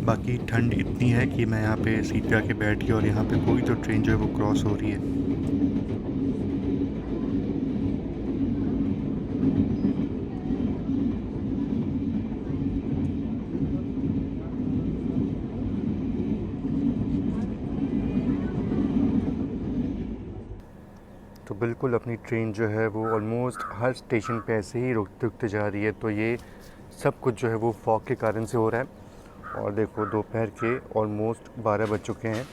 बाकी ठंड इतनी है कि मैं यहाँ पे सीट पे आके बैठ गया और यहाँ पे कोई तो ट्रेन जो है वो क्रॉस हो रही है। तो बिल्कुल अपनी ट्रेन जो है वो ऑलमोस्ट हर स्टेशन पे ऐसे ही रुकते रुकते जा रही है। तो ये सब कुछ जो है वो फॉग के कारण से हो रहा है। और देखो दोपहर के ऑलमोस्ट 12 बज चुके हैं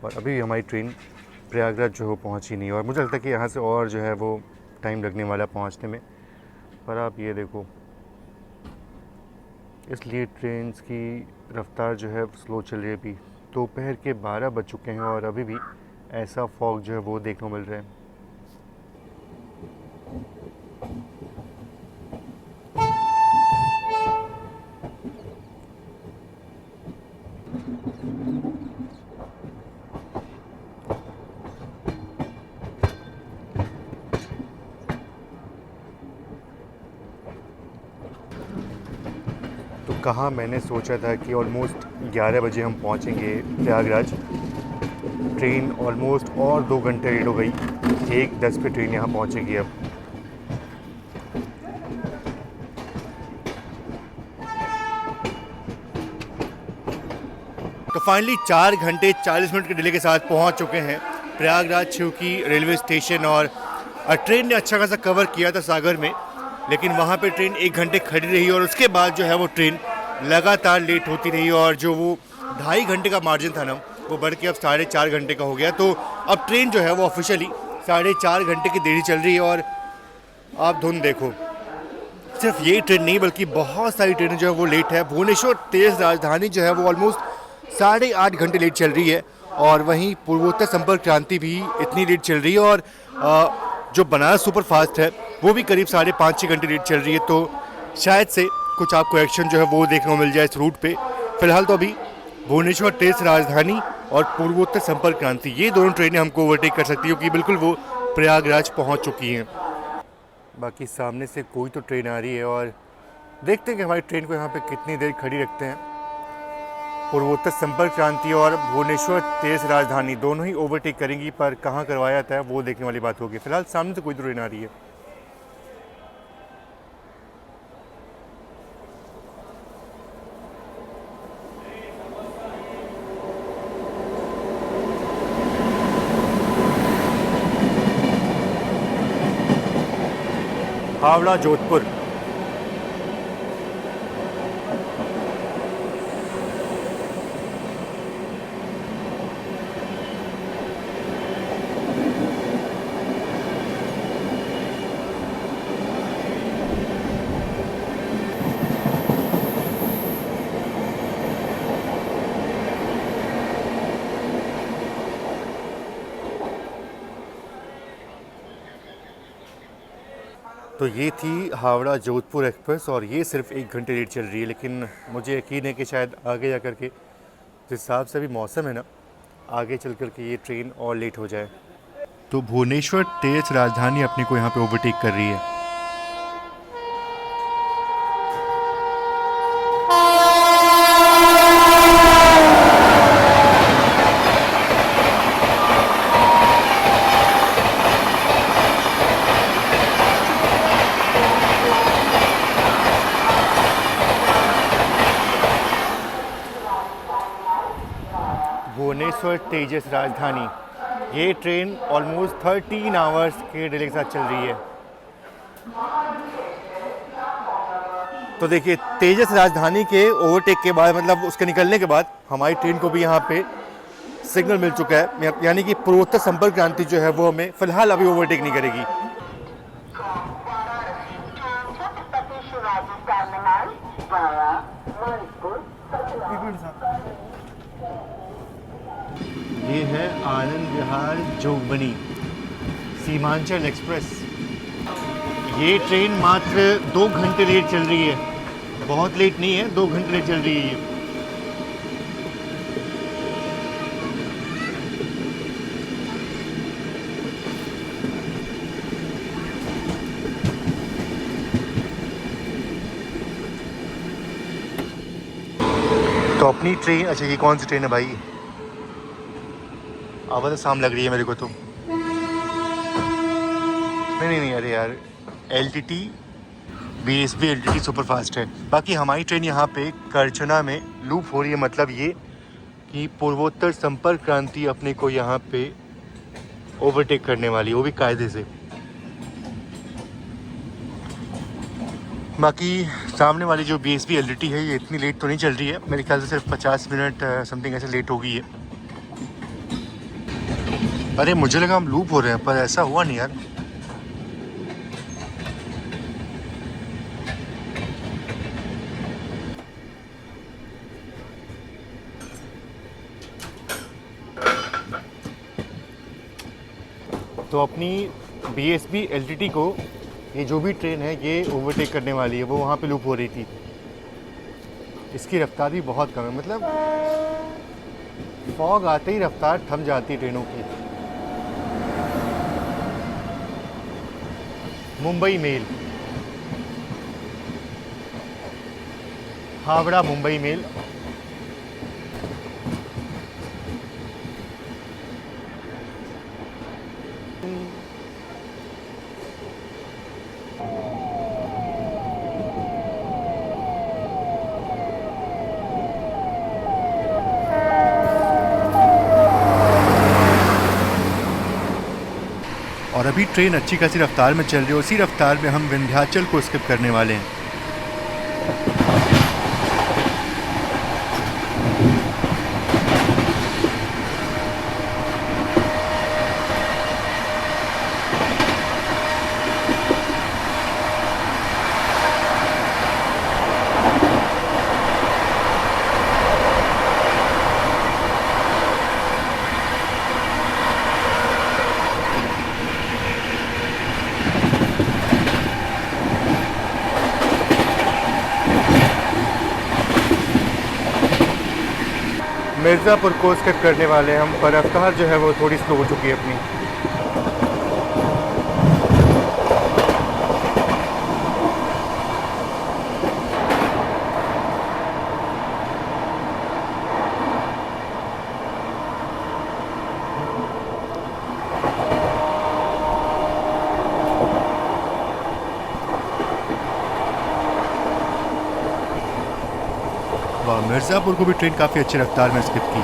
और अभी हमारी ट्रेन प्रयागराज जो है वो पहुँची नहीं। और मुझे लगता है कि यहाँ से और जो है वो टाइम लगने वाला पहुँचने में। पर आप ये देखो, इसलिए ट्रेन की रफ्तार जो है स्लो चल रही है। अभी दोपहर के 12 बज चुके हैं और अभी भी ऐसा फॉग जो है वो देखने को मिल रहा है। तो कहाँ मैंने सोचा था कि ऑलमोस्ट 11 बजे हम पहुँचेंगे प्रयागराज। ट्रेन ऑलमोस्ट और 2 घंटे लेट हो गई। 1:10 पे ट्रेन यहाँ पहुँचेगी अब। तो फाइनली 4 घंटे 40 मिनट के डिले के साथ पहुँच चुके हैं प्रयागराज शिव की रेलवे स्टेशन। और ट्रेन ने अच्छा खासा कवर किया था सागर में, लेकिन वहाँ पे ट्रेन 1 घंटे खड़ी रही और उसके बाद जो है वो ट्रेन लगातार लेट होती रही। और जो वो 2.5 घंटे का मार्जिन था ना, वो बढ़ के अब 4.5 घंटे का हो गया। तो अब ट्रेन जो है वो ऑफिशियली 4.5 घंटे की देरी चल रही है। और आप धुन देखो, सिर्फ ये ट्रेन नहीं बल्कि बहुत सारी ट्रेनें जो है वो लेट है। भुवनेश्वर तेज़ राजधानी जो है वो ऑलमोस्ट 8.5 घंटे लेट चल रही है। और वहीं पूर्वोत्तर संपर्क क्रांति भी इतनी लेट चल रही है। और जो बनारस सुपर फास्ट है वो भी करीब 5.5-6 घंटे लेट चल रही है। तो शायद से कुछ आपको एक्शन जो है वो देखने को मिल जाए इस रूट पे। फिलहाल तो अभी भुवनेश्वर तेज राजधानी और पूर्वोत्तर संपर्क क्रांति, ये दोनों ट्रेनें हमको ओवरटेक कर सकती है क्योंकि बिल्कुल वो प्रयागराज पहुंच चुकी हैं। बाकी सामने से कोई तो ट्रेन आ रही है और देखते हैं कि हमारी ट्रेन को यहाँ पे कितनी देर खड़ी रखते हैं। पूर्वोत्तर संपर्क क्रांति और भुवनेश्वर तेज राजधानी दोनों ही ओवरटेक करेंगी, पर कहाँ करवाया जाता है वो देखने वाली बात होगी। फिलहाल सामने से कोई तो ट्रेन आ रही है। हावड़ा जोधपुर। तो ये थी हावड़ा जोधपुर एक्सप्रेस और ये सिर्फ 1 घंटे लेट चल रही है। लेकिन मुझे यकीन है कि शायद आगे जा कर के जिस हिसाब से अभी मौसम है ना, आगे चल कर के ये ट्रेन और लेट हो जाए। तो भुवनेश्वर तेज राजधानी अपने को यहाँ पे ओवरटेक कर रही है। भुवनेश्वर तेजस राजधानी, ये ट्रेन ऑलमोस्ट 13 आवर्स के डिले के साथ चल रही है। तो देखिए तेजस राजधानी के ओवरटेक के बाद, मतलब उसके निकलने के बाद हमारी ट्रेन को भी यहाँ पे सिग्नल मिल चुका है, यानी कि पूर्वोत्तर संपर्क क्रांति जो है वो हमें फिलहाल अभी ओवरटेक नहीं करेगी। ये है आनंद विहार जोगबनी सीमांचल एक्सप्रेस। ये ट्रेन मात्र 2 घंटे लेट चल रही है, बहुत लेट नहीं है, 2 घंटे लेट चल रही है ये। तो अपनी ट्रेन, अच्छा ये कौन सी ट्रेन है भाई? आवाज़ साम लग रही है मेरे को तो। नहीं, अरे यार LTT BSB LTT सुपरफास्ट है। बाकी हमारी ट्रेन यहाँ पे करचना में लूप हो रही है, मतलब ये कि पूर्वोत्तर संपर्क क्रांति अपने को यहाँ पे ओवरटेक करने वाली है, वो भी कायदे से। बाकी सामने वाली जो BSB LTT है ये इतनी लेट तो नहीं चल रही है, मेरे ख्याल से सिर्फ 50 मिनट समथिंग ऐसे लेट हो गई है। अरे मुझे लगा हम लूप हो रहे हैं, पर ऐसा हुआ नहीं यार। तो अपनी BSB LTT को ये जो भी ट्रेन है ये ओवरटेक करने वाली है, वो वहाँ पे लूप हो रही थी। इसकी रफ्तार भी बहुत कम है, मतलब फॉग आते ही रफ्तार थम जाती है ट्रेनों की। Mumbai mail, Howrah Mumbai mail. और अभी ट्रेन अच्छी खासी रफ्तार में चल रही है, उसी रफ्तार में हम विंध्याचल को स्किप करने वाले हैं। मिर्ज़ापुर को स्किप करने वाले हैं हम, पर रफ्तार जो है वो थोड़ी स्लो हो चुकी है अपनी। मिर्ज़ापुर को भी ट्रेन काफ़ी अच्छी रफ्तार में स्किप की।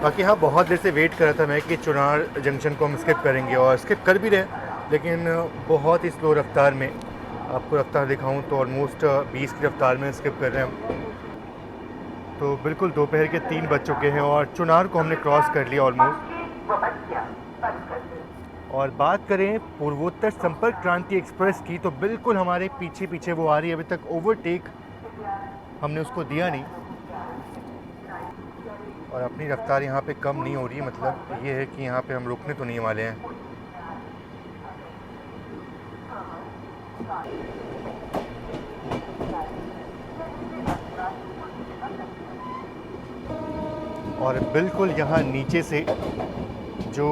बाकी हाँ, बहुत देर से वेट कर रहा था मैं कि चुनार जंक्शन को हम स्किप करेंगे, और स्किप कर भी रहे, लेकिन बहुत ही स्लो रफ्तार में। आपको रफ्तार दिखाऊं तो ऑलमोस्ट 20 की रफ्तार में स्किप कर रहे हैं हम। तो बिल्कुल दोपहर के 3 बज चुके हैं और चुनार को हमने क्रॉस कर लिया ऑलमोस्ट। और बात करें पूर्वोत्तर संपर्क क्रांति एक्सप्रेस की, तो बिल्कुल हमारे पीछे पीछे वो आ रही है। अभी तक ओवरटेक हमने उसको दिया नहीं, और अपनी रफ्तार यहाँ पे कम नहीं हो रही है, मतलब ये है कि यहाँ पे हम रुकने तो नहीं वाले हैं। और बिल्कुल यहाँ नीचे से जो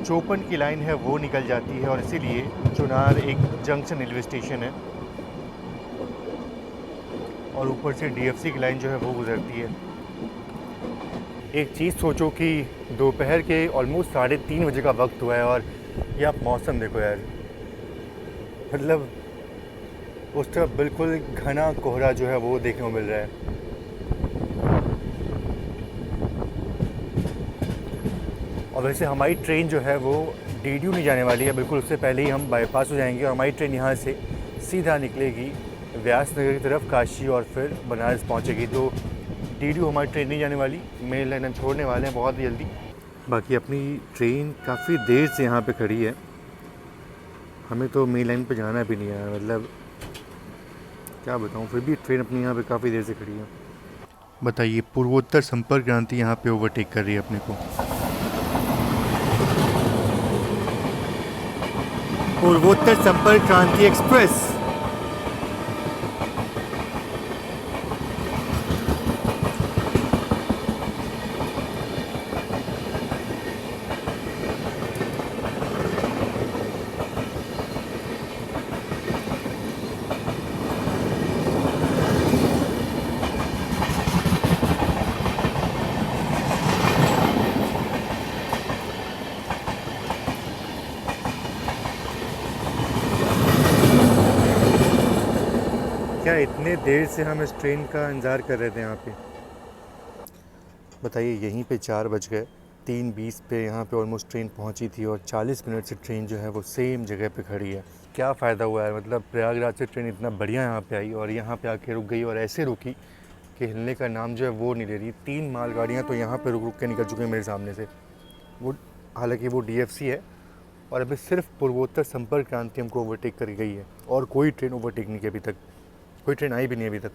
54 की लाइन है वो निकल जाती है और इसीलिए चुनार एक जंक्शन रेलवे स्टेशन है और ऊपर से DFC की लाइन जो है वो गुजरती है। एक चीज़ सोचो कि दोपहर के ऑलमोस्ट 3:30 बजे का वक्त हुआ है और ये आप मौसम देखो यार, मतलब उस तरफ बिल्कुल घना कोहरा जो है वो देखने को मिल रहा है। और वैसे हमारी ट्रेन जो है वो DDU नहीं जाने वाली है, बिल्कुल उससे पहले ही हम बाईपास हो जाएंगे और हमारी ट्रेन यहाँ से सीधा निकलेगी व्यास नगर की तरफ, काशी और फिर बनारस पहुँचेगी। तो DDU हमारी ट्रेन नहीं जाने वाली, मेन लाइन हम छोड़ने वाले हैं बहुत जल्दी। बाकी अपनी ट्रेन काफ़ी देर से यहाँ पे खड़ी है, हमें तो मेन लाइन पे जाना भी नहीं है, मतलब क्या बताऊँ, फिर भी ट्रेन अपनी यहाँ पे काफ़ी देर से खड़ी है। बताइए, पूर्वोत्तर संपर्क क्रांति यहाँ पे ओवरटेक कर रही है अपने को। पूर्वोत्तर संपर्क क्रांति एक्सप्रेस। क्या इतने देर से हम इस ट्रेन का इंतज़ार कर रहे थे यहाँ पे? बताइए, यहीं पे 4 बज गए, 3:20 पे यहाँ पे ऑलमोस्ट ट्रेन पहुँची थी और 40 मिनट से ट्रेन जो है वो सेम जगह पे खड़ी है। क्या फ़ायदा हुआ है, मतलब प्रयागराज से ट्रेन इतना बढ़िया यहाँ पे आई और यहाँ पे आके रुक गई और ऐसे रुकी कि हिलने का नाम जो है वो नहीं ले रही। 3 मालगाड़ियाँ तो यहाँ पे रुक रुक के निकल चुकी हैं मेरे सामने से। वो हालांकि वो DFC है और अभी सिर्फ पूर्वोत्तर संपर्क क्रांति हमको ओवरटेक कर गई है और कोई ट्रेन ओवरटेक नहीं की अभी तक, कोई ट्रेन आई भी नहीं अभी तक।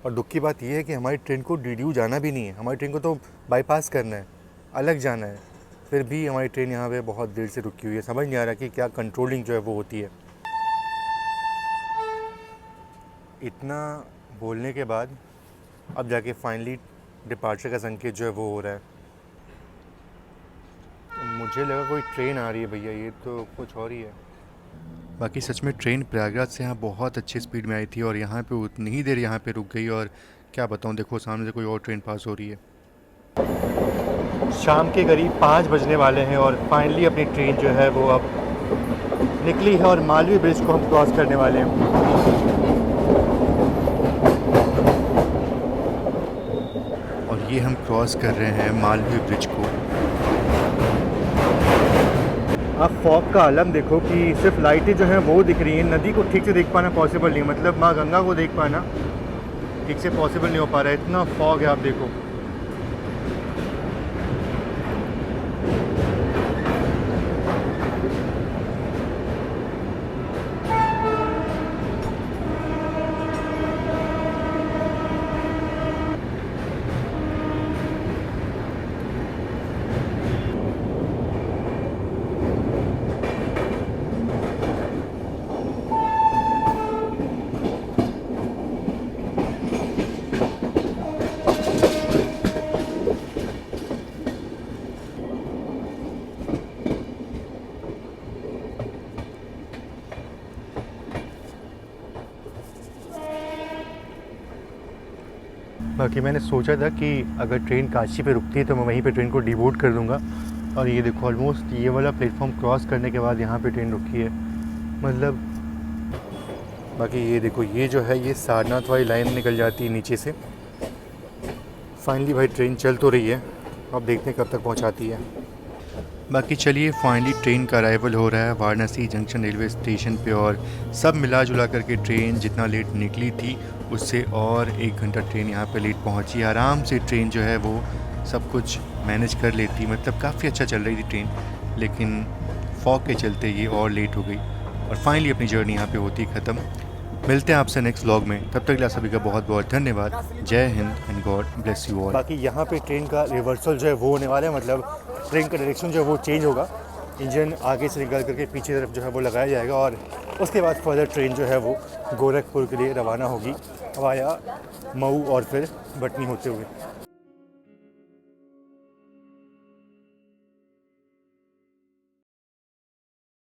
और दुख की बात यह है कि हमारी ट्रेन को DDU जाना भी नहीं है, हमारी ट्रेन को तो बाईपास करना है, अलग जाना है, फिर भी हमारी ट्रेन यहाँ पे बहुत देर से रुकी हुई है। समझ नहीं आ रहा कि क्या कंट्रोलिंग जो है वो होती है। इतना बोलने के बाद अब जाके फाइनली डिपार्चर का संकेत जो है वो हो रहा है। मुझे लगा कोई ट्रेन आ रही है भैया, ये तो कुछ और ही है। बाकी सच में ट्रेन प्रयागराज से यहाँ बहुत अच्छी स्पीड में आई थी और यहाँ पे उतनी ही देर यहाँ पे रुक गई और क्या बताऊँ, देखो सामने से कोई और ट्रेन पास हो रही है। शाम के करीब 5 बजने वाले हैं और फाइनली अपनी ट्रेन जो है वो अब निकली है और मालवीय ब्रिज को हम क्रॉस करने वाले हैं। और ये हम क्रॉस कर रहे हैं मालवीय ब्रिज को। आप फॉग का आलम देखो कि सिर्फ लाइटें जो हैं वो दिख रही हैं, नदी को ठीक से देख पाना पॉसिबल नहीं, मतलब माँ गंगा को देख पाना ठीक से पॉसिबल नहीं हो पा रहा है, इतना फॉग है। आप देखो, बाकी मैंने सोचा था कि अगर ट्रेन काशी पे रुकती है तो मैं वहीं पे ट्रेन को डिबोर्ड कर दूंगा। और ये देखो ऑलमोस्ट ये वाला प्लेटफॉर्म क्रॉस करने के बाद यहाँ पे ट्रेन रुकी है, मतलब। बाकी ये देखो, ये जो है ये सारनाथ वाली लाइन निकल जाती है नीचे से। फाइनली भाई ट्रेन चल तो रही है, अब देखते हैं कब तक पहुँचाती है। बाकी चलिए, फाइनली ट्रेन का अराइवल हो रहा है वाराणसी जंक्शन रेलवे स्टेशन पे और सब मिला जुला करके ट्रेन जितना लेट निकली थी उससे और 1 घंटा ट्रेन यहाँ पे लेट पहुँची। आराम से ट्रेन जो है वो सब कुछ मैनेज कर लेती, मतलब काफ़ी अच्छा चल रही थी ट्रेन, लेकिन फॉग के चलते ये और लेट हो गई और फाइनली अपनी जर्नी यहाँ पे होती ख़त्म। मिलते हैं आपसे नेक्स्ट व्लॉग में, तब तक के लिए सभी का बहुत बहुत धन्यवाद। जय Hind and God bless you all. बाकी यहाँ पे ट्रेन का रिवर्सल जो है वो होने वाला है, मतलब ट्रेन का डायरेक्शन जो है वो चेंज होगा, इंजन आगे से निकल करके पीछे तरफ जो है वो लगाया जाएगा और उसके बाद फर्दर ट्रेन जो है वो गोरखपुर के लिए रवाना होगी वाया मऊ और फिर बटनी होते हुए।